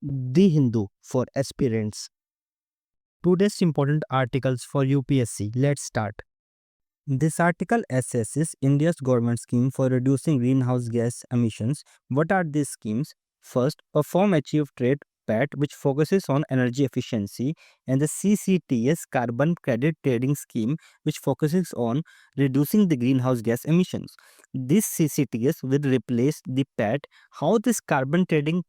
The Hindu for aspirants. Today's important articles for UPSC. Let's start. This article assesses India's government scheme for reducing greenhouse gas emissions. What are these schemes? First, Perform Achieve Trade PAT, which focuses on energy efficiency, and the CCTS Carbon Credit Trading Scheme, which focuses on reducing the greenhouse gas emissions. This CCTS will replace the PAT. How this carbon trading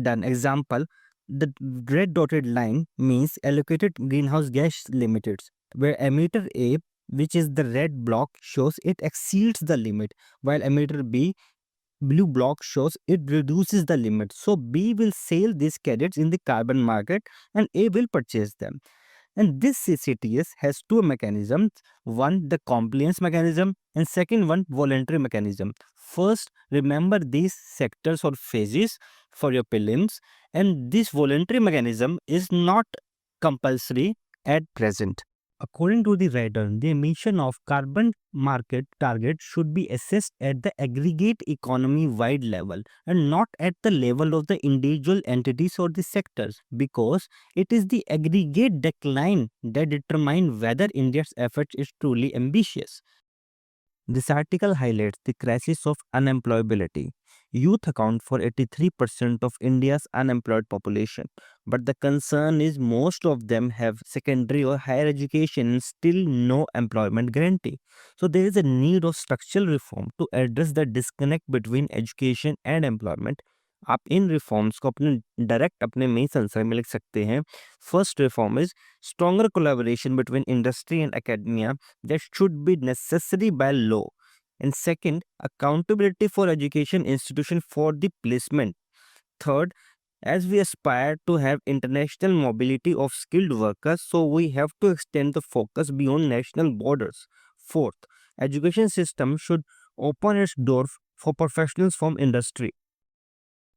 done? Example, the red dotted line means allocated greenhouse gas limits, where emitter A, which is the red block, shows it exceeds the limit, while emitter B, blue block, shows it reduces the limit. So B will sell these credits in the carbon market and A will purchase them. And this CCTS has two mechanisms. One, the compliance mechanism, and second one, voluntary mechanism. First, remember these sectors or phases for your prelims, and this voluntary mechanism is not compulsory at present. According to the writer, the emission of carbon market target should be assessed at the aggregate economy wide level and not at the level of the individual entities or the sectors, because it is the aggregate decline that determines whether India's effort is truly ambitious. This article highlights the crisis of unemployability. Youth account for 83% of India's unemployed population, but the concern is most of them have secondary or higher education and still no employment guarantee. So there is a need of structural reform to address the disconnect between education and employment. आप इन reforms को अपने direct अपने main answer में लिख सकते हैं. First reform is stronger collaboration between industry and academia that should be necessary by law. And second, accountability for education institution for the placement. Third, as we aspire to have international mobility of skilled workers, so we have to extend the focus beyond national borders. Fourth, education system should open its door for professionals from industry.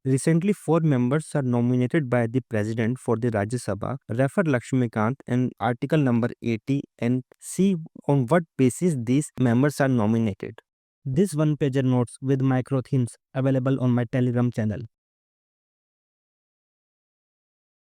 Recently, 4 members are nominated by the President for the Rajya Sabha. Refer Lakshmikant and article number 80 and see on what basis these members are nominated. This one-pager notes with micro themes available on my Telegram channel.